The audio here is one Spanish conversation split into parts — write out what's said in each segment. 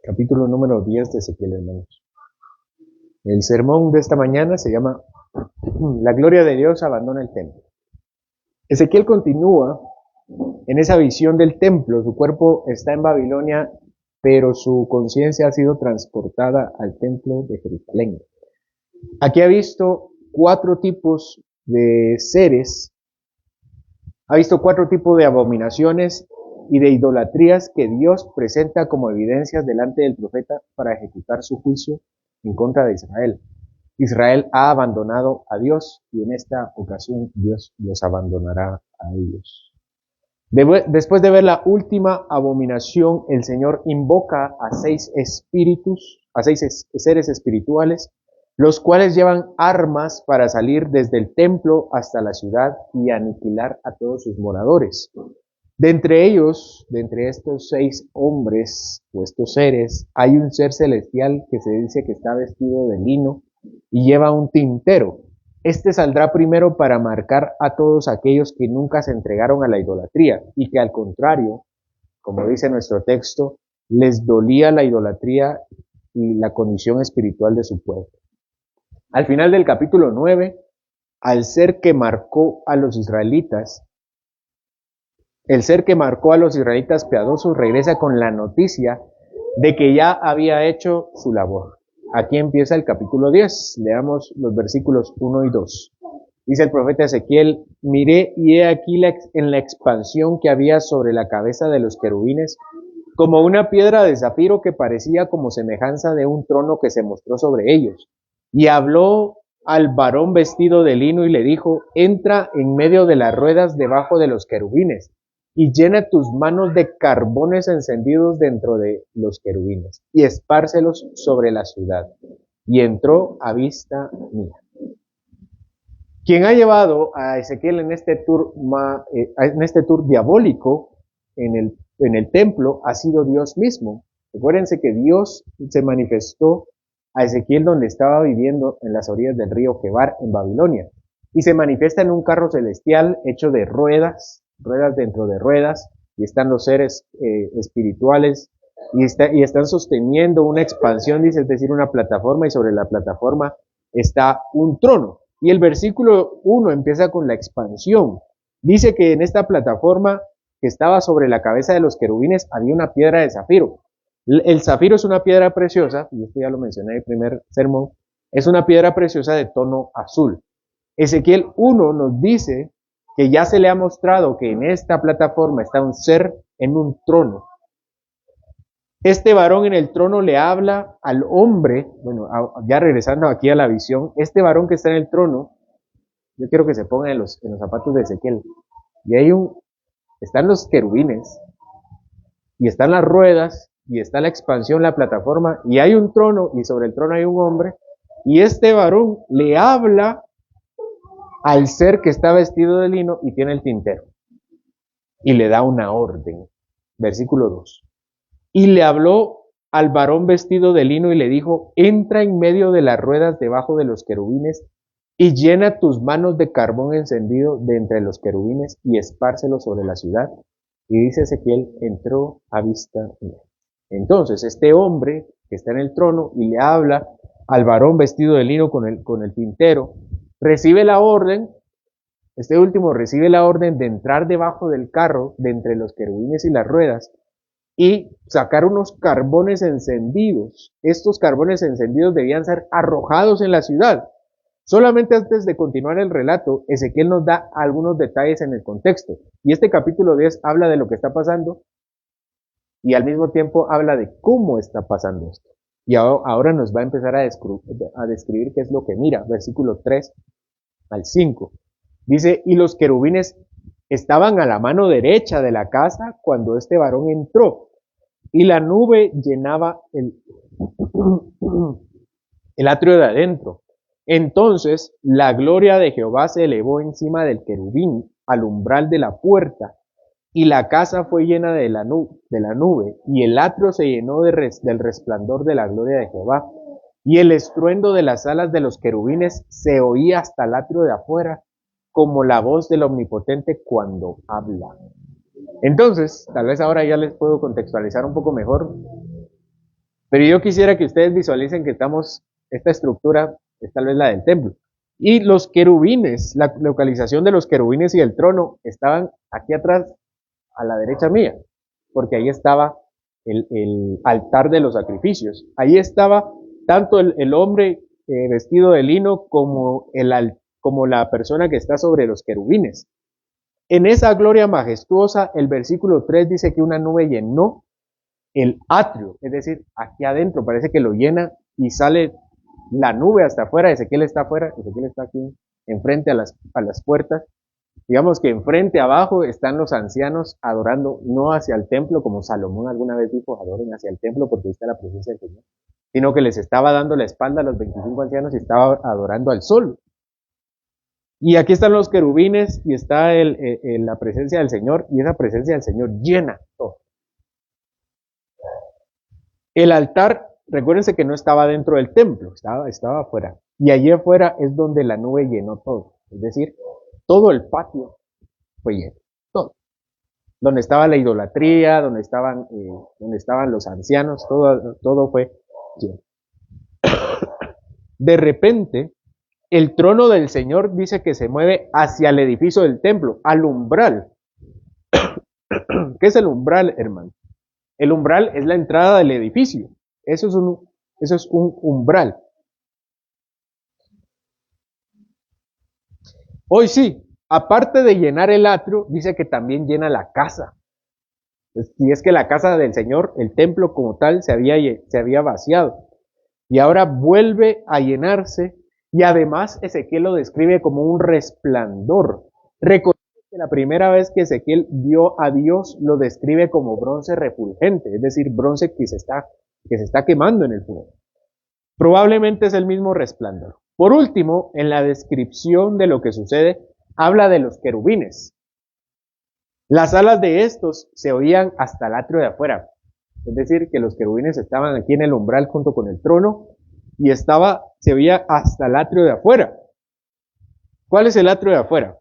Capítulo número 10 de Ezequiel, hermanos. El sermón de esta mañana se llama La gloria de Dios abandona el templo. Ezequiel continúa en esa visión del templo. Su cuerpo está en Babilonia, pero su conciencia ha sido transportada al templo de Jerusalén. Aquí ha visto 4 tipos de seres, ha visto 4 tipos de abominaciones y de idolatrías que Dios presenta como evidencias delante del profeta para ejecutar su juicio en contra de Israel. Israel ha abandonado a Dios y en esta ocasión Dios los abandonará a ellos. Después de ver la última abominación, el Señor invoca a 6 espíritus, a 6 seres espirituales, los cuales llevan armas para salir desde el templo hasta la ciudad y aniquilar a todos sus moradores. De entre ellos, de entre estos 6 hombres o estos seres, hay un ser celestial que se dice que está vestido de lino y lleva un tintero. Este saldrá primero para marcar a todos aquellos que nunca se entregaron a la idolatría y que al contrario, como dice nuestro texto, les dolía la idolatría y la condición espiritual de su pueblo. Al final del capítulo 9, al ser que marcó a los israelitas, el ser que marcó a los israelitas piadosos regresa con la noticia de que ya había hecho su labor. Aquí empieza el capítulo 10. Leamos los versículos 1 y 2. Dice el profeta Ezequiel: miré y he aquí en la expansión que había sobre la cabeza de los querubines, como una piedra de zafiro que parecía como semejanza de un trono que se mostró sobre ellos. Y habló al varón vestido de lino y le dijo: entra en medio de las ruedas debajo de los querubines y llena tus manos de carbones encendidos dentro de los querubines y espárcelos sobre la ciudad. Y entró a vista mía. Quien ha llevado a Ezequiel en este tour diabólico en el templo ha sido Dios mismo. Recuérdense que Dios se manifestó a Ezequiel donde estaba viviendo en las orillas del río Quebar en Babilonia, y se manifiesta en un carro celestial hecho de ruedas dentro de ruedas, y están los seres espirituales y están sosteniendo una expansión, dice, es decir, una plataforma, y sobre la plataforma está un trono. Y el versículo 1 empieza con la expansión. Dice que en esta plataforma que estaba sobre la cabeza de los querubines había una piedra de zafiro. El zafiro es una piedra preciosa, y esto ya lo mencioné en el primer sermón, es una piedra preciosa de tono azul. Ezequiel 1 nos dice que ya se le ha mostrado que en esta plataforma está un ser en un trono. Este varón en el trono le habla al hombre, bueno, ya regresando aquí a la visión, este varón que está en el trono, yo quiero que se ponga en los zapatos de Ezequiel. Y están los querubines, y están las ruedas, y está la expansión, la plataforma, y hay un trono, y sobre el trono hay un hombre, y este varón le habla al ser que está vestido de lino y tiene el tintero, y le da una orden. Versículo 2. Y le habló al varón vestido de lino y le dijo: entra en medio de las ruedas debajo de los querubines y llena tus manos de carbón encendido de entre los querubines y espárcelo sobre la ciudad. Y dice Ezequiel: entró a vista mía. Entonces este hombre que está en el trono y le habla al varón vestido de lino con el tintero, recibe la orden. Este último recibe la orden de entrar debajo del carro, de entre los querubines y las ruedas, y sacar unos carbones encendidos. Estos carbones encendidos debían ser arrojados en la ciudad. Solamente antes de continuar el relato, Ezequiel nos da algunos detalles en el contexto. Y este capítulo 10 habla de lo que está pasando y al mismo tiempo habla de cómo está pasando esto. Y ahora nos va a empezar a describir qué es lo que mira. Versículo 3 al 5. Dice: y los querubines estaban a la mano derecha de la casa cuando este varón entró, y la nube llenaba el atrio de adentro. Entonces la gloria de Jehová se elevó encima del querubín al umbral de la puerta, y la casa fue llena de la nube, y el atrio se llenó del resplandor de la gloria de Jehová, y el estruendo de las alas de los querubines se oía hasta el atrio de afuera, como la voz del Omnipotente cuando habla. Entonces, tal vez ahora ya les puedo contextualizar un poco mejor, pero yo quisiera que ustedes visualicen que esta estructura es tal vez la del templo. Y los querubines, la localización de los querubines y el trono estaban aquí atrás, a la derecha mía, porque ahí estaba el altar de los sacrificios. Ahí estaba tanto el hombre vestido de lino como la persona que está sobre los querubines. En esa gloria majestuosa, el versículo 3 dice que una nube llenó el atrio, es decir, aquí adentro, parece que lo llena y sale la nube hasta afuera. Ezequiel está afuera, Ezequiel está aquí enfrente a las puertas. Digamos que enfrente, abajo, están los ancianos adorando, no hacia el templo, como Salomón alguna vez dijo, adoren hacia el templo porque ahí está la presencia del Señor, sino que les estaba dando la espalda a los 25 ancianos y estaba adorando al sol. Y aquí están los querubines y está la presencia del Señor, y esa presencia del Señor llena todo. El altar, recuérdense que no estaba dentro del templo, estaba afuera. Y allí afuera es donde la nube llenó todo. Es decir, todo el patio fue lleno, todo. Donde estaba la idolatría, donde estaban los ancianos, todo fue lleno. De repente, el trono del Señor dice que se mueve hacia el edificio del templo, al umbral. ¿Qué es el umbral, hermano? El umbral es la entrada del edificio. Eso es un umbral. Hoy sí, aparte de llenar el atrio, dice que también llena la casa. Y es que la casa del Señor, el templo como tal, se había vaciado. Y ahora vuelve a llenarse. Y además Ezequiel lo describe como un resplandor. Recuerden que la primera vez que Ezequiel vio a Dios lo describe como bronce refulgente, es decir, bronce que se está quemando en el fuego. Probablemente es el mismo resplandor. Por último, en la descripción de lo que sucede, habla de los querubines. Las alas de estos se oían hasta el atrio de afuera. Es decir, que los querubines estaban aquí en el umbral junto con el trono y se oía hasta el atrio de afuera. ¿Cuál es el atrio de afuera?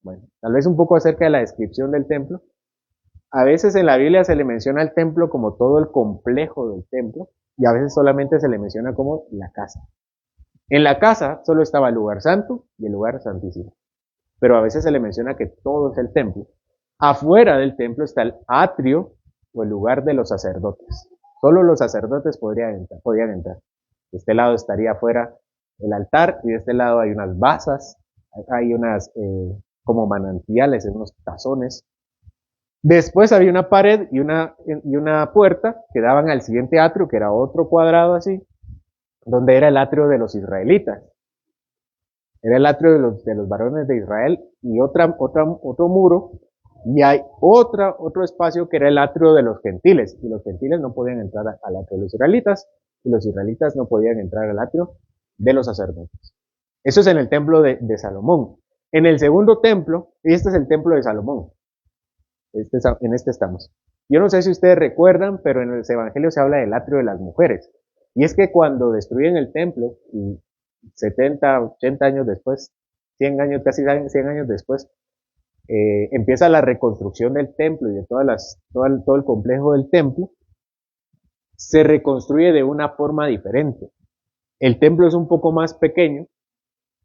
Bueno, tal vez un poco acerca de la descripción del templo. A veces en la Biblia se le menciona al templo como todo el complejo del templo y a veces solamente se le menciona como la casa. En la casa solo estaba el lugar santo y el lugar santísimo, pero a veces se le menciona que todo es el templo. Afuera del templo está el atrio o el lugar de los sacerdotes. Solo los sacerdotes podían entrar. De este lado estaría afuera el altar y de este lado hay unas basas, hay unas como manantiales, unos tazones. Después había una pared y una puerta que daban al siguiente atrio, que era otro cuadrado así, donde era el atrio de los israelitas. Era el atrio de los varones de Israel y otro muro, y hay otro espacio que era el atrio de los gentiles, y los gentiles no podían entrar al atrio de los israelitas, y los israelitas no podían entrar al atrio de los sacerdotes. Eso es en el templo de Salomón. En el segundo templo, y este es el templo de Salomón, en este estamos. Yo no sé si ustedes recuerdan, pero en el Evangelio se habla del atrio de las mujeres. Y es que cuando destruyen el templo, y 70, 80 años después, 100 años, casi 100 años después, empieza la reconstrucción del templo y de todo el complejo del templo, se reconstruye de una forma diferente. El templo es un poco más pequeño,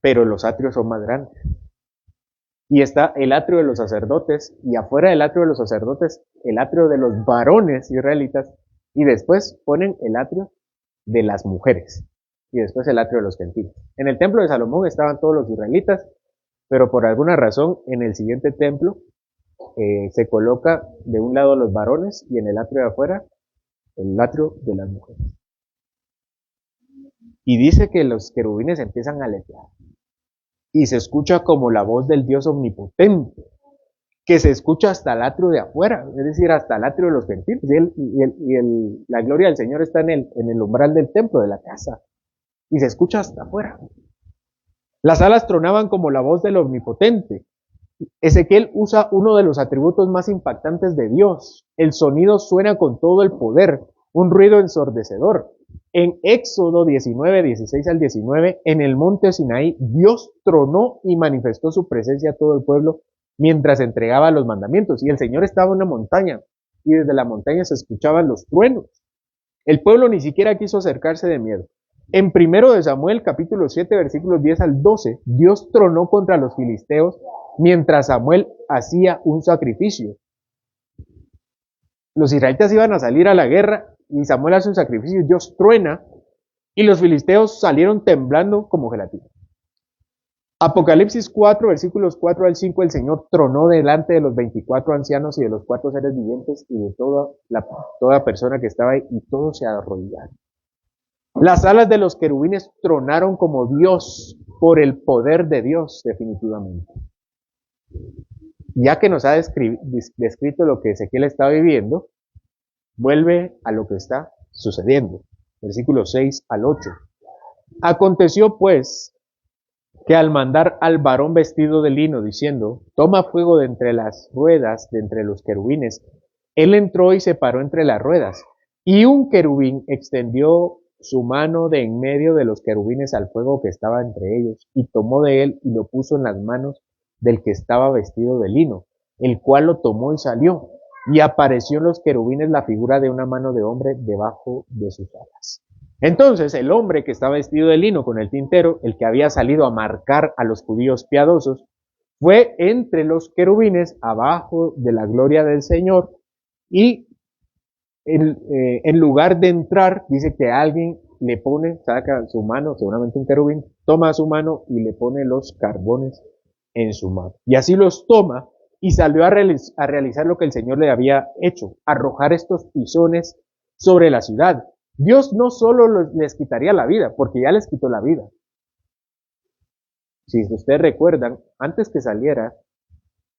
pero los atrios son más grandes. Y está el atrio de los sacerdotes, y afuera del atrio de los sacerdotes, el atrio de los varones israelitas, y después ponen el atrio de las mujeres, y después el atrio de los gentiles. En el templo de Salomón estaban todos los israelitas, pero por alguna razón en el siguiente templo se coloca de un lado los varones y en el atrio de afuera el atrio de las mujeres. Y dice que los querubines empiezan a aletear y se escucha como la voz del Dios omnipotente, que se escucha hasta el atrio de afuera, es decir, hasta el atrio de los gentiles, la gloria del Señor está en el umbral del templo, de la casa, y se escucha hasta afuera. Las alas tronaban como la voz del omnipotente, Ezequiel usa uno de los atributos más impactantes de Dios. El sonido suena con todo el poder, un ruido ensordecedor. En Éxodo 19, 16 al 19, en el monte Sinaí, Dios tronó y manifestó su presencia a todo el pueblo mientras entregaba los mandamientos. Y el Señor estaba en una montaña, y desde la montaña se escuchaban los truenos. El pueblo ni siquiera quiso acercarse de miedo. En 1 de Samuel, capítulo 7, versículos 10 al 12, Dios tronó contra los filisteos mientras Samuel hacía un sacrificio. Los israelitas iban a salir a la guerra y Samuel hace un sacrificio, Dios truena y los filisteos salieron temblando como gelatina. Apocalipsis 4, versículos 4 al 5, el Señor tronó delante de los 24 ancianos y de los 4 seres vivientes y de toda persona que estaba ahí, y todos se arrodillaron. Las alas de los querubines tronaron como Dios por el poder de Dios, definitivamente. Ya que nos ha descrito lo que Ezequiel está viviendo, vuelve a lo que está sucediendo. Versículos 6 al 8. Aconteció pues que al mandar al varón vestido de lino, diciendo, toma fuego de entre las ruedas, de entre los querubines, él entró y se paró entre las ruedas, y un querubín extendió su mano de en medio de los querubines al fuego que estaba entre ellos, y tomó de él y lo puso en las manos del que estaba vestido de lino, el cual lo tomó y salió, y apareció en los querubines la figura de una mano de hombre debajo de sus alas. Entonces el hombre que estaba vestido de lino con el tintero, el que había salido a marcar a los judíos piadosos, fue entre los querubines abajo de la gloria del Señor, y en lugar de entrar, dice que alguien le pone, saca su mano, seguramente un querubín, toma su mano y le pone los carbones en su mano. Y así los toma y salió a realizar lo que el Señor le había hecho, arrojar estos tizones sobre la ciudad. Dios no solo les quitaría la vida, porque ya les quitó la vida. Si ustedes recuerdan, antes que saliera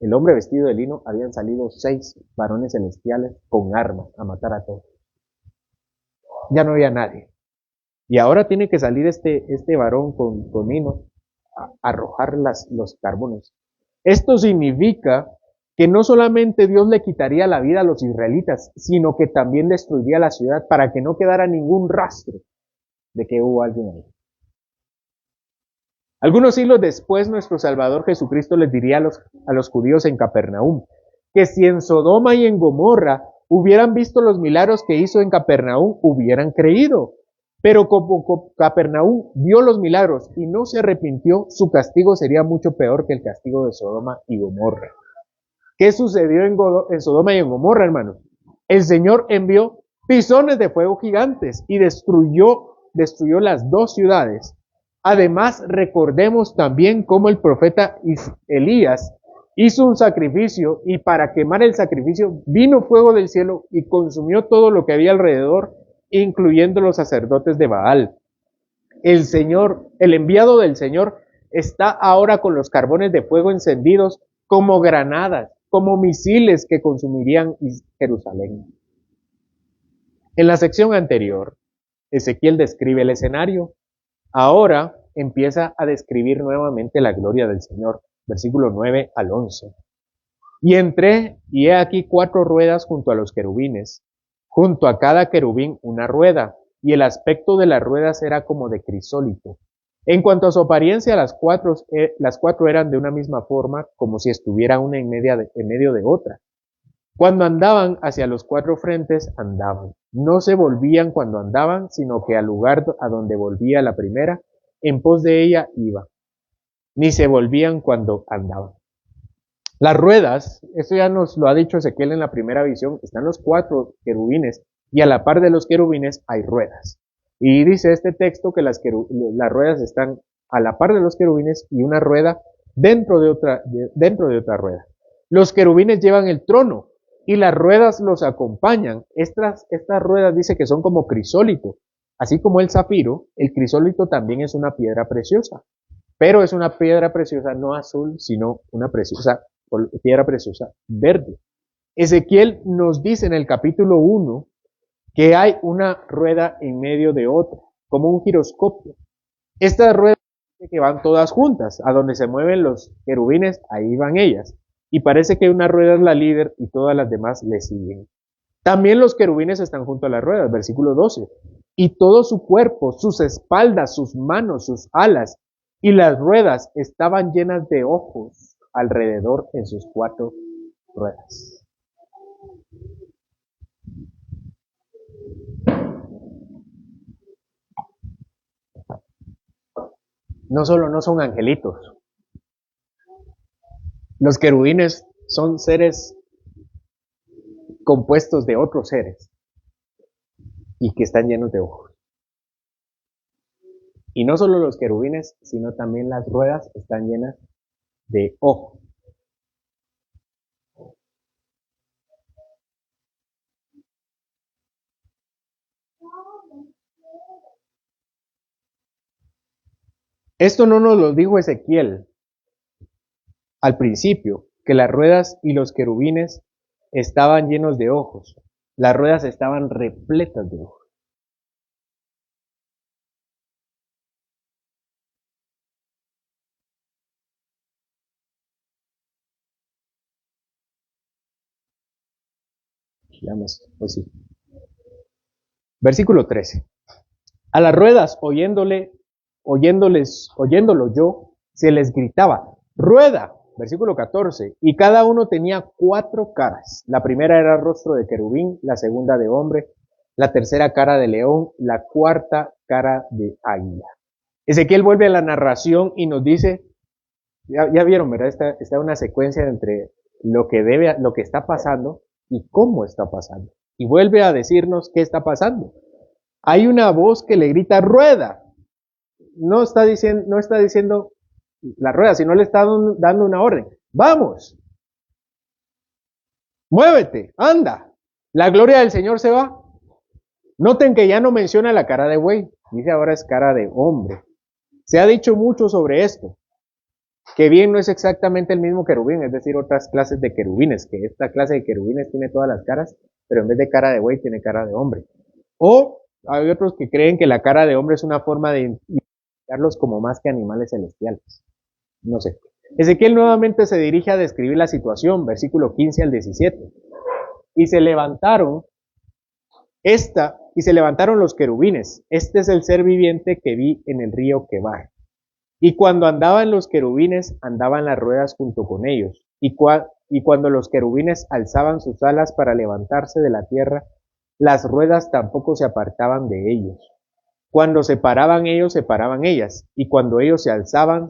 el hombre vestido de lino, habían salido 6 varones celestiales con armas a matar a todos. Ya no había nadie. Y ahora tiene que salir este varón con lino a arrojar los carbones. Esto significa que no solamente Dios le quitaría la vida a los israelitas, sino que también destruiría la ciudad para que no quedara ningún rastro de que hubo alguien ahí. Algunos siglos después, nuestro Salvador Jesucristo les diría a los judíos en Capernaum, que si en Sodoma y en Gomorra hubieran visto los milagros que hizo en Capernaum, hubieran creído. Pero como Capernaum vio los milagros y no se arrepintió, su castigo sería mucho peor que el castigo de Sodoma y Gomorra. ¿Qué sucedió en Sodoma y en Gomorra, hermanos? El Señor envió tizones de fuego gigantes y destruyó las 2 ciudades. Además, recordemos también cómo el profeta Elías hizo un sacrificio y para quemar el sacrificio vino fuego del cielo y consumió todo lo que había alrededor, incluyendo los sacerdotes de Baal. El Señor, el enviado del Señor, está ahora con los carbones de fuego encendidos como granadas, como misiles que consumirían Jerusalén. En la sección anterior, Ezequiel describe el escenario. Ahora empieza a describir nuevamente la gloria del Señor. Versículo 9 al 11. Y entré, y he aquí 4 ruedas junto a los querubines, junto a cada querubín una rueda, y el aspecto de las ruedas era como de crisólito. En cuanto a su apariencia, las cuatro eran de una misma forma, como si estuviera una en medio de otra. Cuando andaban hacia los 4 frentes, andaban. No se volvían cuando andaban, sino que al lugar a donde volvía la primera, en pos de ella iba. Ni se volvían cuando andaban. Las ruedas, esto ya nos lo ha dicho Ezequiel en la primera visión, están los 4 querubines, y a la par de los querubines hay ruedas. Y dice este texto que las ruedas están a la par de los querubines y una rueda dentro de otra rueda. Los querubines llevan el trono y las ruedas los acompañan. Estas ruedas dice que son como crisólito. Así como el zafiro, el crisólito también es una piedra preciosa. Pero es una piedra preciosa no azul, sino una piedra preciosa verde. Ezequiel nos dice en el capítulo 1 que hay una rueda en medio de otra, como un giroscopio. Estas ruedas que van todas juntas. A donde se mueven los querubines, ahí van ellas. Y parece que una rueda es la líder y todas las demás le siguen. También los querubines están junto a las ruedas, versículo 12. Y todo su cuerpo, sus espaldas, sus manos, sus alas y las ruedas estaban llenas de ojos alrededor en sus 4 ruedas. No solo no son angelitos. Los querubines son seres compuestos de otros seres y que están llenos de ojos. Y no solo los querubines, sino también las ruedas están llenas de ojos. Esto no nos lo dijo Ezequiel al principio, que las ruedas y los querubines estaban llenos de ojos. Las ruedas estaban repletas de ojos. Veamos, pues sí. Versículo 13. A las ruedas, oyéndolo yo, se les gritaba, rueda, versículo 14, y cada uno tenía 4 caras. La primera era rostro de querubín, la segunda de hombre, la tercera cara de león, la cuarta cara de águila. Ezequiel vuelve a la narración y nos dice, ya vieron, ¿verdad? Está una secuencia entre lo que está pasando y cómo está pasando. Y vuelve a decirnos qué está pasando. Hay una voz que le grita, rueda. No está diciendo la rueda, sino le está dando una orden. Vamos. Muévete, anda. La gloria del Señor se va. Noten que ya no menciona la cara de buey, dice ahora es cara de hombre. Se ha dicho mucho sobre esto, que bien no es exactamente el mismo querubín, es decir, otras clases de querubines, que esta clase de querubines tiene todas las caras, pero en vez de cara de buey tiene cara de hombre. O hay otros que creen que la cara de hombre es una forma de identificarlos como más que animales celestiales. No sé. Ezequiel nuevamente se dirige a describir la situación, versículo 15 al 17. Y se levantaron los querubines. Este es el ser viviente que vi en el río Quebar. Y cuando andaban los querubines, andaban las ruedas junto con ellos. Y cuando los querubines alzaban sus alas para levantarse de la tierra, las ruedas tampoco se apartaban de ellos. Cuando se paraban ellos, se paraban ellas. Y cuando ellos se alzaban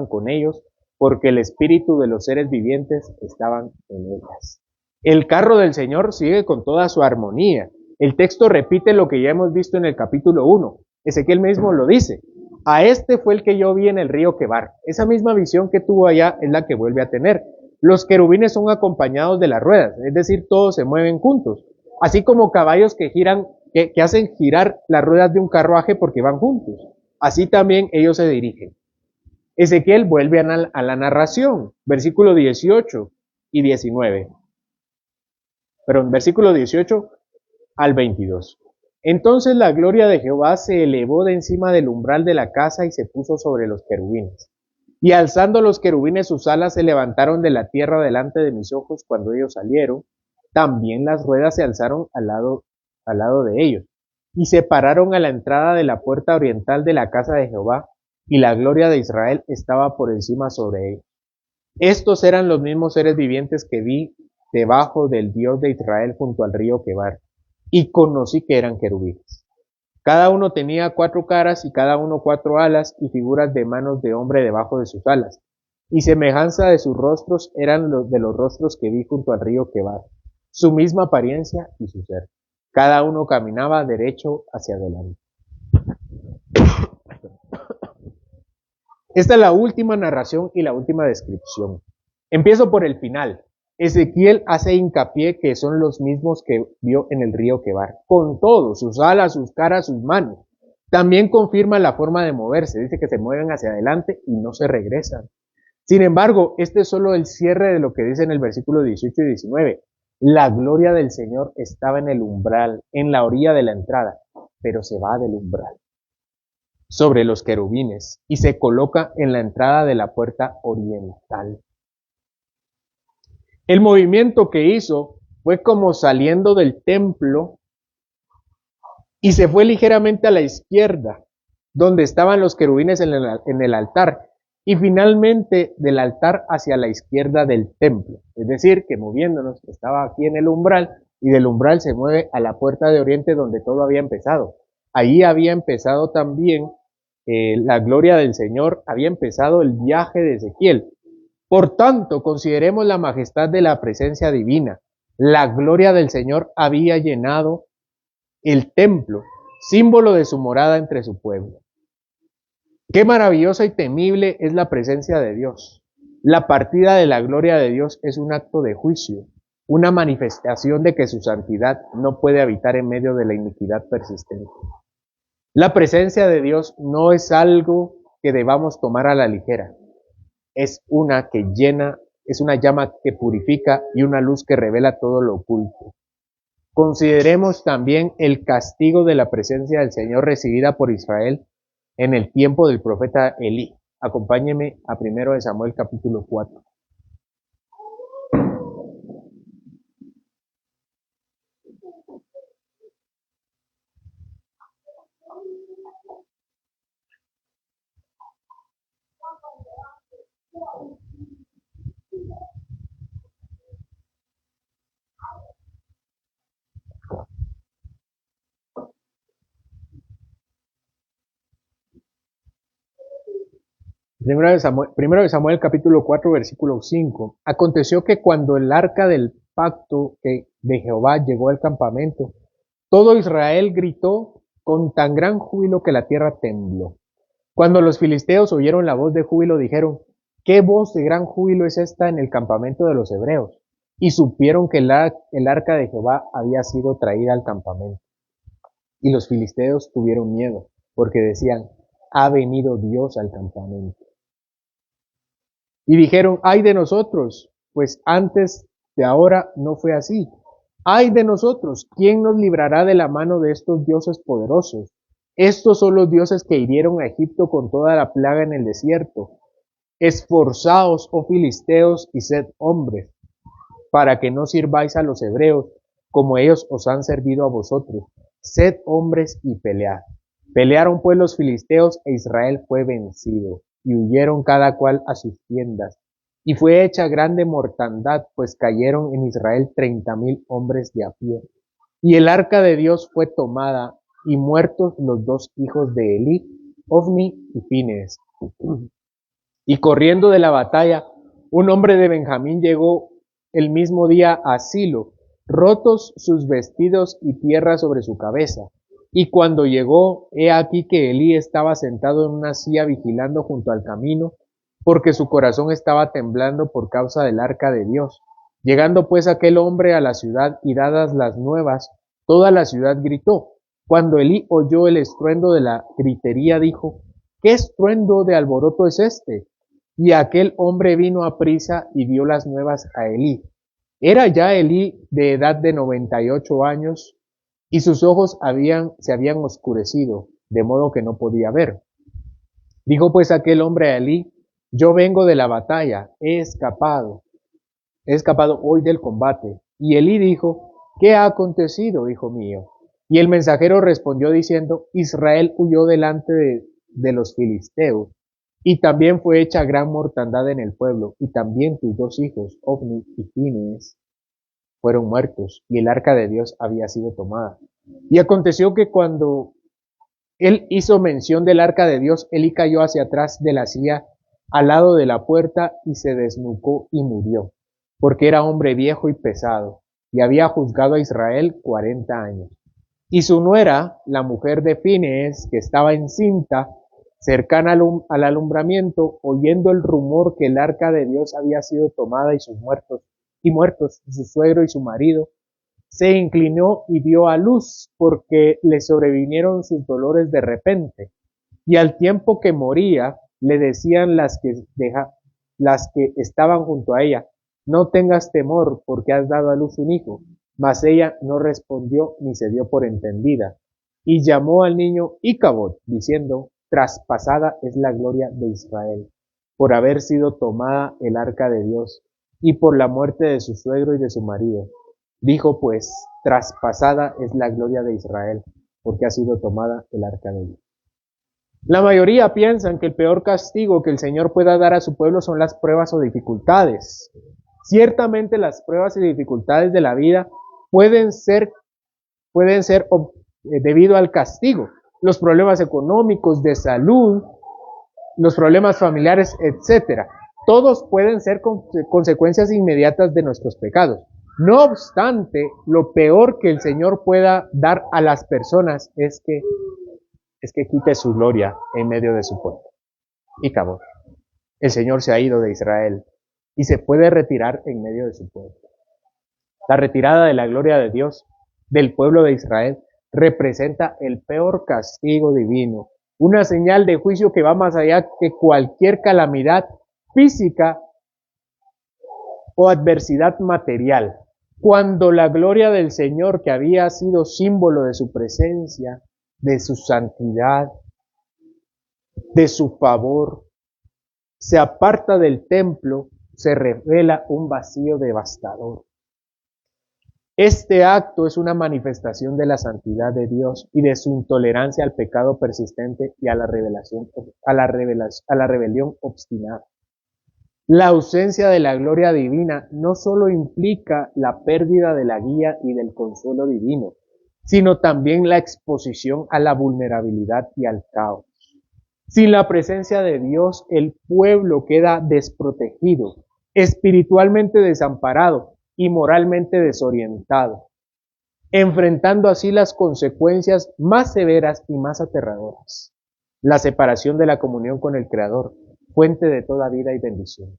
con ellos, porque el espíritu de los seres vivientes estaban en ellas. El carro del Señor sigue con toda su armonía. El texto repite lo que ya hemos visto en el capítulo 1. Ezequiel mismo lo dice. A este fue el que yo vi en el río Quebar. Esa misma visión que tuvo allá es la que vuelve a tener. Los querubines son acompañados de las ruedas, es decir, todos se mueven juntos. Así como caballos que giran, que hacen girar las ruedas de un carruaje porque van juntos. Así también ellos se dirigen. Ezequiel vuelve a la narración, versículo 18 y 19. Perdón, versículo 18 al 22. Entonces la gloria de Jehová se elevó de encima del umbral de la casa y se puso sobre los querubines. Y alzando los querubines sus alas se levantaron de la tierra delante de mis ojos cuando ellos salieron. También las ruedas se alzaron al lado de ellos. Y se pararon a la entrada de la puerta oriental de la casa de Jehová, y la gloria de Israel estaba por encima sobre ellos. Estos eran los mismos seres vivientes que vi debajo del Dios de Israel junto al río Quebar, y conocí que eran querubines. Cada uno tenía 4 caras y cada uno 4 alas y figuras de manos de hombre debajo de sus alas. Y semejanza de sus rostros eran los de los rostros que vi junto al río Quebar, su misma apariencia y su ser. Cada uno caminaba derecho hacia adelante. Esta es la última narración y la última descripción. Empiezo por el final. Ezequiel hace hincapié que son los mismos que vio en el río Quebar, con todo, sus alas, sus caras, sus manos. También confirma la forma de moverse, dice que se mueven hacia adelante y no se regresan. Sin embargo, este es solo el cierre de lo que dice en el versículo 18 y 19. La gloria del Señor estaba en el umbral, en la orilla de la entrada, pero se va del umbral. sobre los querubines y se coloca en la entrada de la puerta oriental. El movimiento que hizo fue como saliendo del templo y se fue ligeramente a la izquierda, donde estaban los querubines en el altar, y finalmente del altar hacia la izquierda del templo. Es decir, que moviéndonos, estaba aquí en el umbral, y del umbral se mueve a la puerta de oriente donde todo había empezado. Ahí había empezado también la gloria del Señor, había empezado el viaje de Ezequiel. Por tanto, consideremos la majestad de la presencia divina. La gloria del Señor había llenado el templo, símbolo de su morada entre su pueblo. Qué maravillosa y temible es la presencia de Dios. La partida de la gloria de Dios es un acto de juicio, una manifestación de que su santidad no puede habitar en medio de la iniquidad persistente. La presencia de Dios no es algo que debamos tomar a la ligera. Es una que llena, es una llama que purifica y una luz que revela todo lo oculto. Consideremos también el castigo de la presencia del Señor recibida por Israel en el tiempo del profeta Elí. Acompáñeme a 1 Samuel capítulo 4. Primero de Samuel capítulo 4 versículo 5. Aconteció que cuando el arca del pacto de Jehová llegó al campamento, todo Israel gritó con tan gran júbilo que la tierra tembló. Cuando los filisteos oyeron la voz de júbilo, dijeron: ¿qué voz de gran júbilo es esta en el campamento de los hebreos? Y supieron que el arca de Jehová había sido traída al campamento. Y los filisteos tuvieron miedo, porque decían: ha venido Dios al campamento. Y dijeron: ay de nosotros, pues antes de ahora no fue así. Ay de nosotros, ¿quién nos librará de la mano de estos dioses poderosos? Estos son los dioses que hirieron a Egipto con toda la plaga en el desierto. Esforzaos, oh filisteos, y sed hombres, para que no sirváis a los hebreos, como ellos os han servido a vosotros. Sed hombres y pelead. Pelearon pues los filisteos, e Israel fue vencido, y huyeron cada cual a sus tiendas. Y fue hecha grande mortandad, pues cayeron en Israel 30,000 hombres de a pie. Y el arca de Dios fue tomada, y muertos los dos hijos de Elí, Ofni y Finees. Y corriendo de la batalla, un hombre de Benjamín llegó el mismo día a Silo, rotos sus vestidos y tierra sobre su cabeza. Y cuando llegó, he aquí que Elí estaba sentado en una silla vigilando junto al camino, porque su corazón estaba temblando por causa del arca de Dios. Llegando pues aquel hombre a la ciudad y dadas las nuevas, toda la ciudad gritó. Cuando Elí oyó el estruendo de la gritería, dijo: ¿qué estruendo de alboroto es este? Y aquel hombre vino a prisa y dio las nuevas a Elí. Era ya Elí de edad de 98 años, y sus ojos se habían oscurecido, de modo que no podía ver. Dijo pues aquel hombre a Elí: yo vengo de la batalla, he escapado hoy del combate. Y Elí dijo: ¿qué ha acontecido, hijo mío? Y el mensajero respondió diciendo: Israel huyó delante de los filisteos, y también fue hecha gran mortandad en el pueblo, y también tus dos hijos, Ofni y Finees, fueron muertos, y el arca de Dios había sido tomada. Y aconteció que cuando él hizo mención del arca de Dios, Elí cayó hacia atrás de la silla al lado de la puerta y se desnucó y murió, porque era hombre viejo y pesado, y había juzgado a Israel 40 años. Y su nuera, la mujer de Finees, que estaba encinta, cercana al alumbramiento, oyendo el rumor que el arca de Dios había sido tomada y muertos, su suegro y su marido, se inclinó y dio a luz, porque le sobrevinieron sus dolores de repente. Y al tiempo que moría, le decían las que estaban junto a ella: no tengas temor, porque has dado a luz un hijo. Mas ella no respondió ni se dio por entendida. Y llamó al niño Icabod, diciendo: traspasada es la gloria de Israel, por haber sido tomada el arca de Dios, y por la muerte de su suegro y de su marido. Dijo pues, traspasada es la gloria de Israel, porque ha sido tomada el arca de Dios. La mayoría piensan que el peor castigo que el Señor pueda dar a su pueblo son las pruebas o dificultades. Ciertamente las pruebas y dificultades de la vida pueden ser debido al castigo. Los problemas económicos, de salud, los problemas familiares, etcétera. Todos pueden ser consecuencias inmediatas de nuestros pecados. No obstante, lo peor que el Señor pueda dar a las personas es que quite su gloria en medio de su pueblo. Y acabó. El Señor se ha ido de Israel y se puede retirar en medio de su pueblo. La retirada de la gloria de Dios del pueblo de Israel representa el peor castigo divino, una señal de juicio que va más allá que cualquier calamidad física o adversidad material. Cuando la gloria del Señor, que había sido símbolo de su presencia, de su santidad, de su favor, se aparta del templo, se revela un vacío devastador. Este acto es una manifestación de la santidad de Dios y de su intolerancia al pecado persistente y a la rebelión obstinada. La ausencia de la gloria divina no solo implica la pérdida de la guía y del consuelo divino, sino también la exposición a la vulnerabilidad y al caos. Sin la presencia de Dios, el pueblo queda desprotegido, espiritualmente desamparado y moralmente desorientado, enfrentando así las consecuencias más severas y más aterradoras. La separación de la comunión con el Creador, fuente de toda vida y bendición.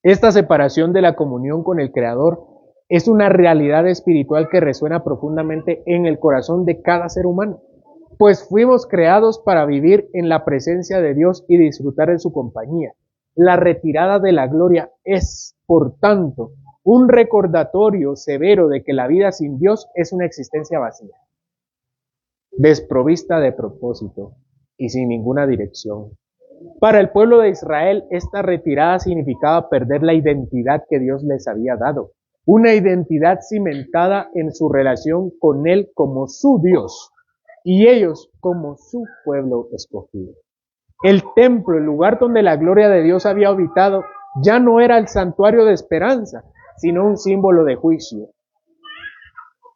Esta separación de la comunión con el Creador es una realidad espiritual que resuena profundamente en el corazón de cada ser humano, pues fuimos creados para vivir en la presencia de Dios y disfrutar de su compañía. La retirada de la gloria es, por tanto, un recordatorio severo de que la vida sin Dios es una existencia vacía, desprovista de propósito y sin ninguna dirección. Para el pueblo de Israel, esta retirada significaba perder la identidad que Dios les había dado, una identidad cimentada en su relación con Él como su Dios y ellos como su pueblo escogido. El templo, el lugar donde la gloria de Dios había habitado, ya no era el santuario de esperanza, sino un símbolo de juicio.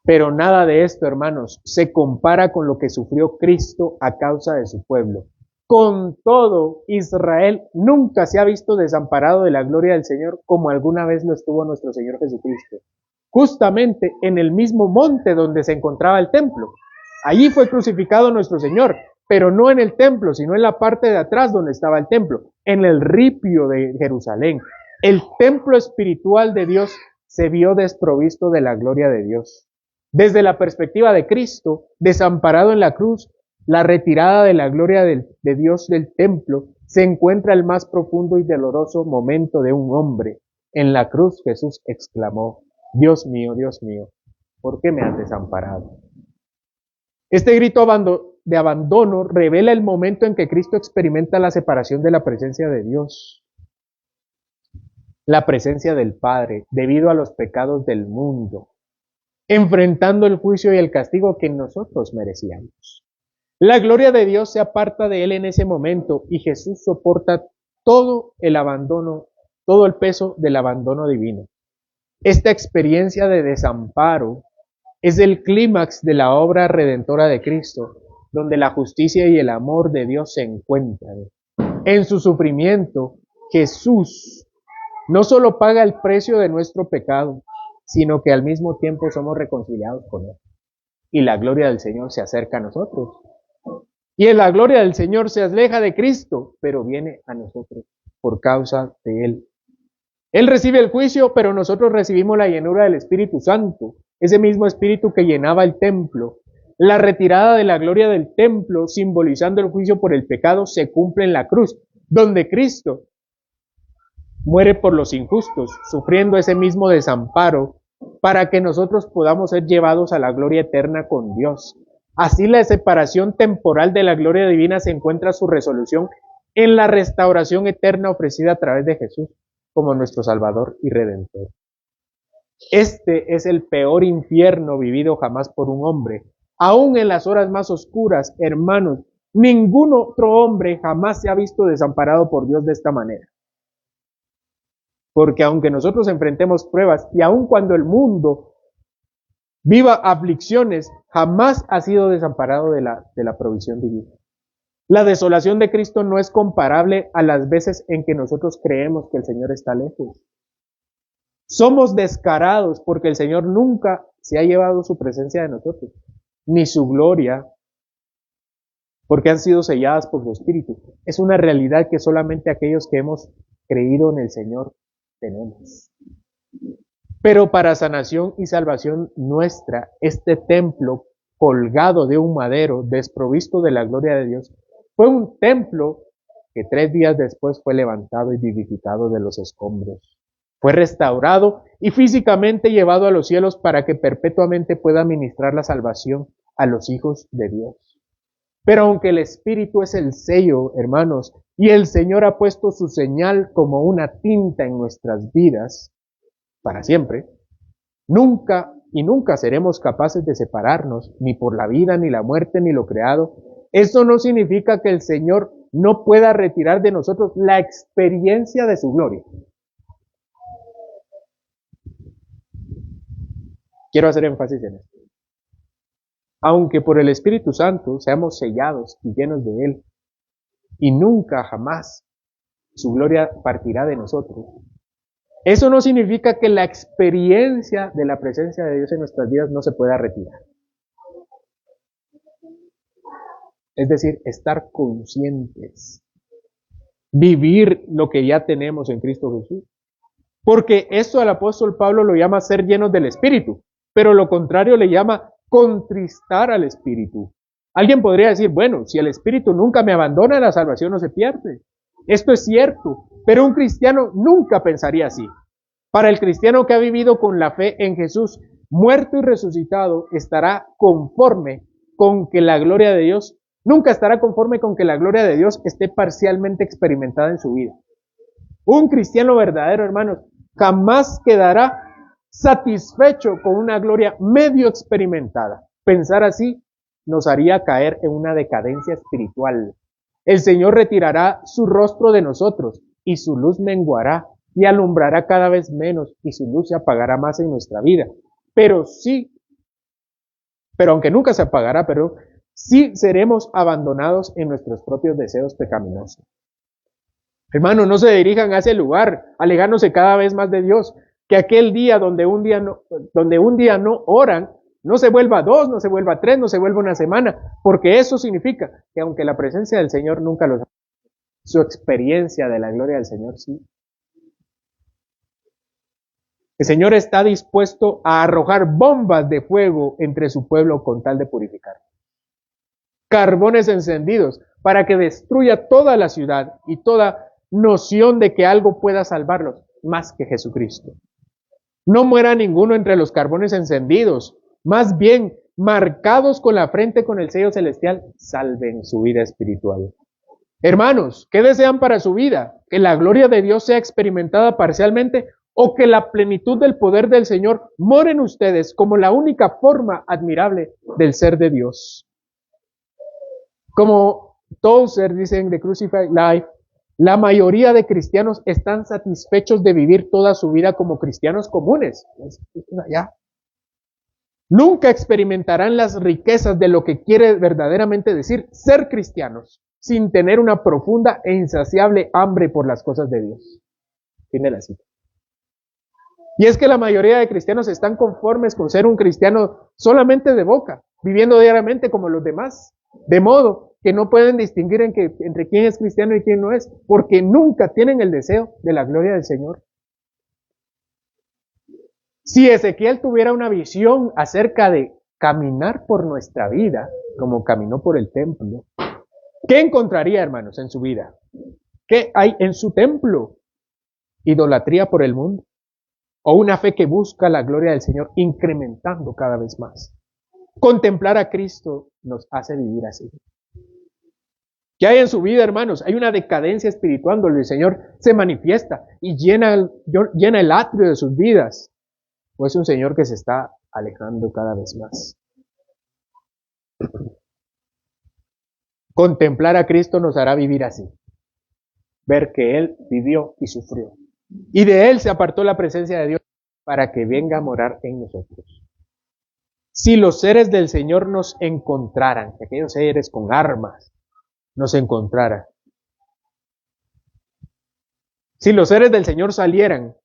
Pero nada de esto, hermanos, se compara con lo que sufrió Cristo a causa de su pueblo. Con todo, Israel nunca se ha visto desamparado de la gloria del Señor como alguna vez lo estuvo nuestro Señor Jesucristo. Justamente en el mismo monte donde se encontraba el templo. Allí fue crucificado nuestro Señor, pero no en el templo, sino en la parte de atrás donde estaba el templo, en el ripio de Jerusalén. El templo espiritual de Dios se vio desprovisto de la gloria de Dios. Desde la perspectiva de Cristo, desamparado en la cruz, la retirada de la gloria de Dios del templo se encuentra el más profundo y doloroso momento de un hombre. En la cruz Jesús exclamó, Dios mío, ¿por qué me has desamparado? Este grito de abandono revela el momento en que Cristo experimenta la separación de la presencia de Dios, la presencia del Padre, debido a los pecados del mundo, enfrentando el juicio y el castigo que nosotros merecíamos. La gloria de Dios se aparta de él en ese momento y Jesús soporta todo el abandono, todo el peso del abandono divino. Esta experiencia de desamparo es el clímax de la obra redentora de Cristo, donde la justicia y el amor de Dios se encuentran. En su sufrimiento, Jesús no solo paga el precio de nuestro pecado, sino que al mismo tiempo somos reconciliados con Él. Y la gloria del Señor se acerca a nosotros. Y en la gloria del Señor se aleja de Cristo, pero viene a nosotros por causa de Él. Él recibe el juicio, pero nosotros recibimos la llenura del Espíritu Santo, ese mismo Espíritu que llenaba el templo. La retirada de la gloria del templo, simbolizando el juicio por el pecado, se cumple en la cruz, donde Cristo muere por los injustos, sufriendo ese mismo desamparo, para que nosotros podamos ser llevados a la gloria eterna con Dios. Así la separación temporal de la gloria divina se encuentra su resolución en la restauración eterna ofrecida a través de Jesús como nuestro Salvador y Redentor. Este es el peor infierno vivido jamás por un hombre. Aún en las horas más oscuras, hermanos, ningún otro hombre jamás se ha visto desamparado por Dios de esta manera. Porque aunque nosotros enfrentemos pruebas y aun cuando el mundo viva aflicciones, jamás ha sido desamparado de la provisión divina. La desolación de Cristo no es comparable a las veces en que nosotros creemos que el Señor está lejos. Somos descarados porque el Señor nunca se ha llevado su presencia de nosotros, ni su gloria, porque han sido selladas por su Espíritu. Es una realidad que solamente aquellos que hemos creído en el Señor tenemos. Pero para sanación y salvación nuestra, este templo colgado de un madero, desprovisto de la gloria de Dios, fue un templo que 3 días después fue levantado y vivificado de los escombros. Fue restaurado y físicamente llevado a los cielos para que perpetuamente pueda ministrar la salvación a los hijos de Dios. Pero aunque el Espíritu es el sello, hermanos, y el Señor ha puesto su señal como una tinta en nuestras vidas, para siempre, nunca seremos capaces de separarnos, ni por la vida, ni la muerte, ni lo creado. Eso no significa que el Señor no pueda retirar de nosotros la experiencia de su gloria. Quiero hacer énfasis en esto. Aunque por el Espíritu Santo seamos sellados y llenos de Él, y nunca jamás su gloria partirá de nosotros, eso no significa que la experiencia de la presencia de Dios en nuestras vidas no se pueda retirar. Es decir, estar conscientes, vivir lo que ya tenemos en Cristo Jesús. Porque esto al apóstol Pablo lo llama ser llenos del Espíritu, pero lo contrario le llama contristar al Espíritu. Alguien podría decir, bueno, si el Espíritu nunca me abandona, la salvación no se pierde. Esto es cierto, pero un cristiano nunca pensaría así. Para el cristiano que ha vivido con la fe en Jesús, muerto y resucitado, estará conforme con que la gloria de Dios, nunca estará conforme con que la gloria de Dios esté parcialmente experimentada en su vida. Un cristiano verdadero, hermanos, jamás quedará satisfecho con una gloria medio experimentada. Pensar así nos haría caer en una decadencia espiritual. El Señor retirará su rostro de nosotros y su luz menguará y alumbrará cada vez menos y su luz se apagará más en nuestra vida. Pero aunque nunca se apagará, sí seremos abandonados en nuestros propios deseos pecaminosos. Hermanos, no se dirijan a ese lugar, alejándose cada vez más de Dios, que aquel día donde un día no oran, no se vuelva 2, no se vuelva 3, no se vuelva una semana, porque eso significa que aunque la presencia del Señor nunca los... su experiencia de la gloria del Señor sí. El Señor está dispuesto a arrojar bombas de fuego entre su pueblo con tal de purificar. Carbones encendidos para que destruya toda la ciudad y toda noción de que algo pueda salvarlos más que Jesucristo. No muera ninguno entre los carbones encendidos, más bien marcados con la frente con el sello celestial, salven su vida espiritual. Hermanos, ¿qué desean para su vida? ¿Que la gloria de Dios sea experimentada parcialmente o que la plenitud del poder del Señor more en ustedes como la única forma admirable del ser de Dios? Como Tozer dice en The Crucified Life, la mayoría de cristianos están satisfechos de vivir toda su vida como cristianos comunes. Nunca experimentarán las riquezas de lo que quiere verdaderamente decir ser cristianos, sin tener una profunda e insaciable hambre por las cosas de Dios. Tiene la cita. Y es que la mayoría de cristianos están conformes con ser un cristiano solamente de boca, viviendo diariamente como los demás, de modo que no pueden distinguir entre quién es cristiano y quién no es, porque nunca tienen el deseo de la gloria del Señor. Si Ezequiel tuviera una visión acerca de caminar por nuestra vida, como caminó por el templo, ¿qué encontraría, hermanos, en su vida? ¿Qué hay en su templo? ¿Idolatría por el mundo? ¿O una fe que busca la gloria del Señor incrementando cada vez más? Contemplar a Cristo nos hace vivir así. ¿Qué hay en su vida, hermanos? Hay una decadencia espiritual donde el Señor se manifiesta y llena el atrio de sus vidas. ¿O es un Señor que se está alejando cada vez más? Contemplar a Cristo nos hará vivir así. Ver que Él vivió y sufrió. Y de Él se apartó la presencia de Dios para que venga a morar en nosotros. Si los seres del Señor nos encontraran, aquellos seres con armas nos encontraran, si los seres del Señor salieran,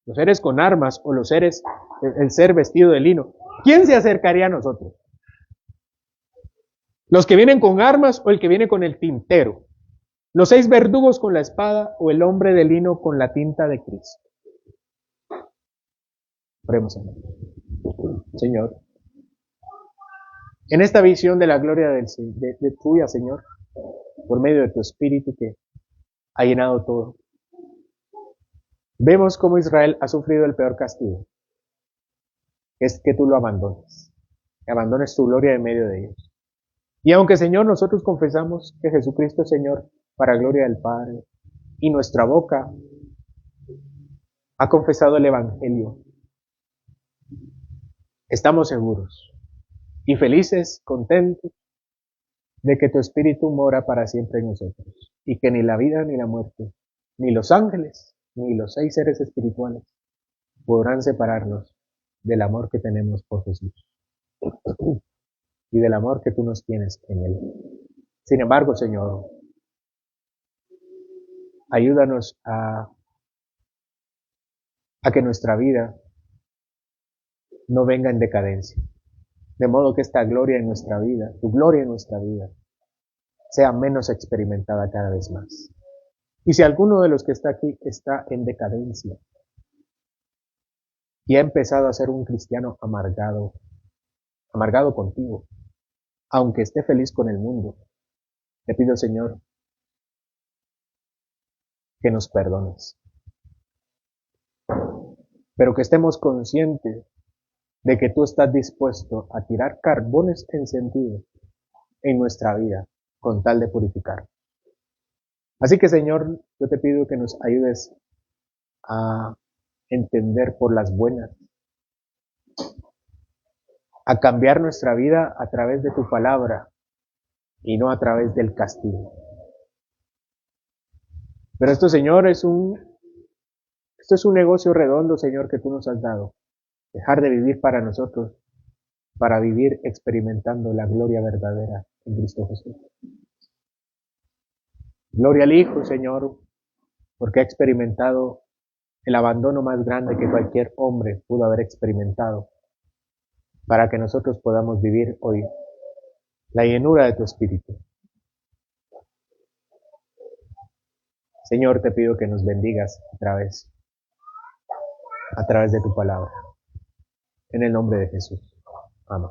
los seres con armas o los seres, el ser vestido de lino, ¿quién se acercaría a nosotros? ¿Los que vienen con armas o el que viene con el tintero? ¿Los 6 verdugos con la espada o el hombre de lino con la tinta de Cristo? Oremos, Señor. En esta visión de la gloria de tuya, Señor, por medio de tu Espíritu que ha llenado todo, vemos cómo Israel ha sufrido el peor castigo, que es que tú lo abandones, que abandones tu gloria en medio de ellos. Y aunque, Señor, nosotros confesamos que Jesucristo es Señor para gloria del Padre, y nuestra boca ha confesado el Evangelio, estamos seguros y felices, contentos, de que tu Espíritu mora para siempre en nosotros, y que ni la vida ni la muerte, ni los ángeles, ni los 6 seres espirituales podrán separarnos del amor que tenemos por Jesús y del amor que tú nos tienes en Él. Sin embargo, Señor, ayúdanos a que nuestra vida no venga en decadencia, de modo que esta gloria en nuestra vida, tu gloria en nuestra vida, sea menos experimentada cada vez más. Y si alguno de los que está aquí está en decadencia y ha empezado a ser un cristiano amargado contigo, aunque esté feliz con el mundo, te pido, Señor, que nos perdones, pero que estemos conscientes de que tú estás dispuesto a tirar carbones encendidos en nuestra vida con tal de purificar. Así que, Señor, yo te pido que nos ayudes a entender por las buenas, a cambiar nuestra vida a través de tu palabra y no a través del castigo. Pero esto, Señor, esto es un negocio redondo, Señor, que tú nos has dado. Dejar de vivir para nosotros, para vivir experimentando la gloria verdadera en Cristo Jesús. Gloria al Hijo, Señor, porque ha experimentado el abandono más grande que cualquier hombre pudo haber experimentado, para que nosotros podamos vivir hoy la llenura de tu Espíritu. Señor, te pido que nos bendigas a través de tu palabra. En el nombre de Jesús. Amén.